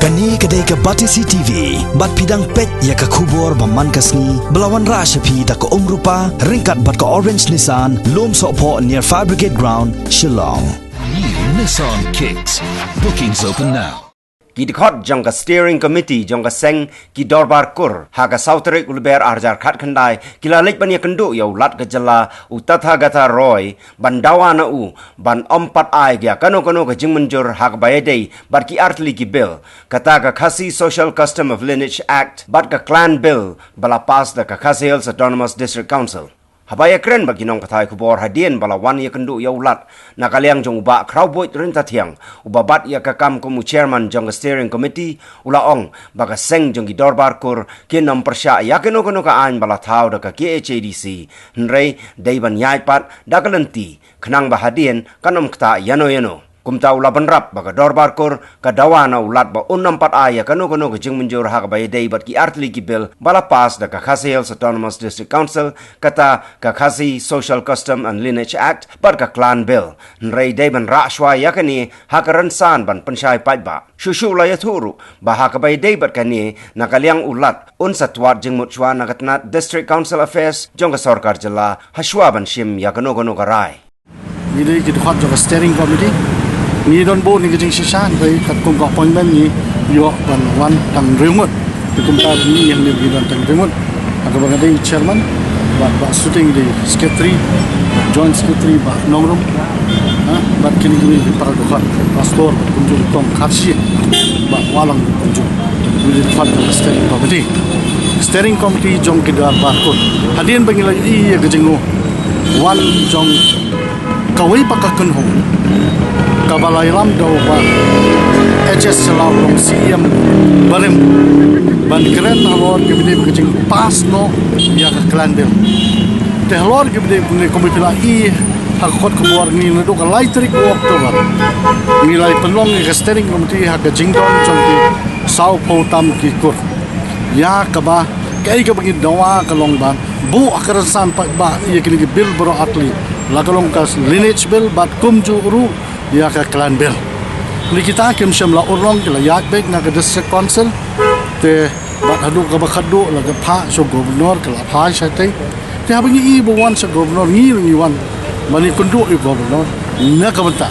Kani kedai ke Batisi TV, bat pidang pet ya ke kubur baman kasni, belawan rasyapi da ke rupa, ringkat bat ke Orange Nissan, lom sokpo near Fire Brigade Ground, Shillong. New Nissan Kicks. Bookings open now. Ki dikhot jong ka steering committee jong ka seng ki dorbar kur ha ka sauterik ulber arjar khat khandai ki la lek ban ya kendu ya ulat ka jala utatha gata roy ban dawana u ban ompat ai ya kano ka jingmenjur ha ka bayadei bar ki artli ki bill kata ka khasi social custom of lineage act bat ka clan bill bala pass da ka khasi hills autonomous district council habaya kren bagi nong katai kubor hadien bala wan ya kendu ya ulat nakaliang jong uba crowboy rinta tiang uba bat ya kakam kumu chairman jong steering committee ula ong baga seng jong dorbar kur kin nom persya ya keno ka an bala thau da ka KHADC nrei deiban yai pat dakalenti khnang ba hadien kanom kta yano kumta ula benrap baga dorbar kur ka dawana ulat ba unnampat aya kano ka jingmenjur ha ka bayadei bat ki artli ki bill bala pas da ka khasi hills autonomous district council kata ka khasi social custom and lineage act bat ka clan bill nrei deiban rashwa yakani ha ka ransan ban pensyai pat ba shushu la yathuru ba ha ka bayadei bat kani nakaliang ulat un satwat jingmut chwa nakatnat district council affairs jong ka sarkar jala hashwa ban shim ya kano ka rai ni ki khot jong steering committee ni don bo ni kijing sishan kai kat kum appointment ni yo ban wan tang reumut ki kum ta ni yang ni don tang reumut aga bang dei chairman ba shooting di secretary joint secretary ba nomrum ba kini ni para dokhat pastor kum ju tom kharsi ba walang kum ju ni fat steering committee jong ki da ba ko hadien bang la i kijing no wan jong kawai pakakun ho kabalai lam do ba HS salam long CM barim ban keren halor ke bide kecing pas no ya ka clan bel te halor ke bide ne komi pila I hakot ko war ni no ka lai trik Oktober ni lai penlong ke steering committee ha ka jingdon jongki sau po tam ki kur ya ka ba kai ka bagi dawa ka long ban bu akaran san pa ba ye kini bil bro atli la ka long ka lineage bill bat kum ju ru ya ka clan bel ni kita kem syam la urong la yak bek na ka district council te bat hadu ka bakhadu la ka pha so governor ka la pha sa te te ha bagi I bo wan sa governor ni wan mani kundu I governor na ka banta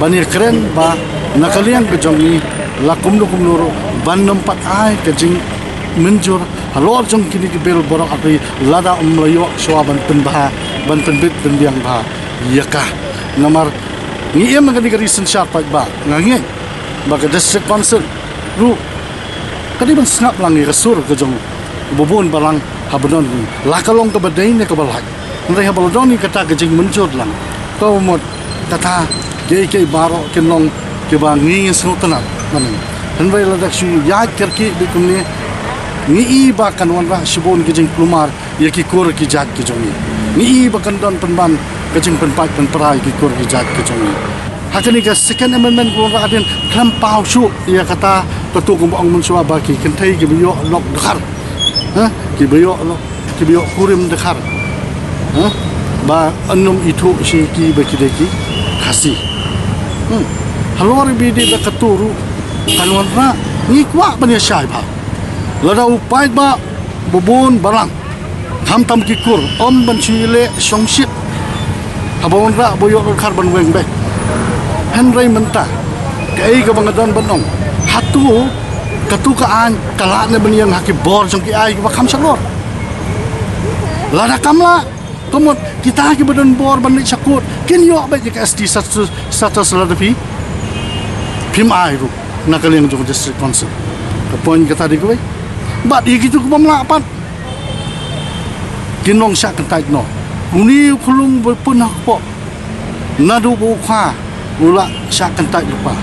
bani keren ba nakaliang ka jong ni la kum no ban nampat ai ka jing menjur halor jong kini ki bel borok api lada umlayo swa ban penbah ban penbit penbiang bah ya ka nomor ni em ngani kari sensyak pat ba ngangi baga district council ru kadi ban snap lang ni resur ke jong bubun balang habenon la kalong ke badai ne ke balak ndai habalon ni kata ke jing menjur lang kau mot kata ke baro kenong ke bangi sultanat maning handai la dak shu ya kerki bikumni ni ba kan wan ra shibon ke jing plumar ye ki kur ki jat ke jong ni ba kan don penban kecing penpat penperai ki kur ki jat ke jong hakani ka second amendment ko ra adin klampau shu ya kata ketu ko ong mensua baki kentai ki biyo lok dekhar ki biyo kurim dekhar ba annum itu si ki baki deki khasi halor bi di keturu kanwan ra ni kwa ban ya shai ba lada upai ba bubun barang ham tam ki kur om ban chile songship habon ra boyo karbon weng be henry menta kai ka bangadon banong hatu katu ka an kala ne ban yang haki bor jong ki ai ba kham salor lada kamla komot kita ki badon bor ban ni sakut kin yo be ki ST status lada pi pim ai ru nakaleng jong district council ka point kata di ko bat iki tu ko mamlapan kinong syak kentai no uni khulung pun po nadu bu kha ula syak kentai lupa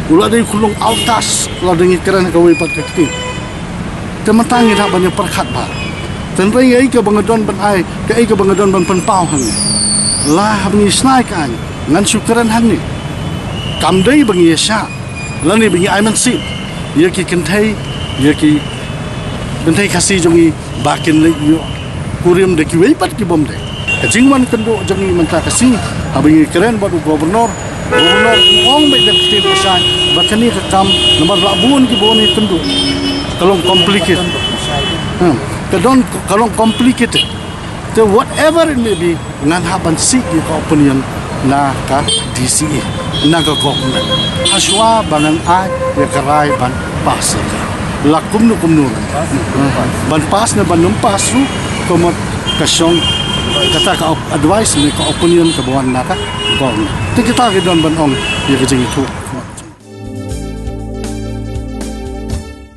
ula dei khulung altas la dengi keren ka wi pat ka ti tematang ida banyak perkhat ba tenrei ai ka bangadon ban ai ka ai ka bangadon ban pen pau hang la habni snai kan ngan syukuran hang ni kam dei bangi sya la ni bangi ai man si ye ki kentai ye ki kentai khasi jongi bakin le yo kurim de ki wi pat ki bom de jingwan kendo jongi menta kasi habingi keren badu gubernur ong be de tin sa bakani ka kam nomor labun ki boni kendu kalong complicated kalong complicated so whatever it may be ngan haban si ki opinion na ka DCE na ka government aswa bangan ai ya karai ban pas lakum nu kumnur ban pas na ban numpas su komot kasyong kata ka advice ni ka opinion ka buwan na ka government kita ke don ban ong ya kejing itu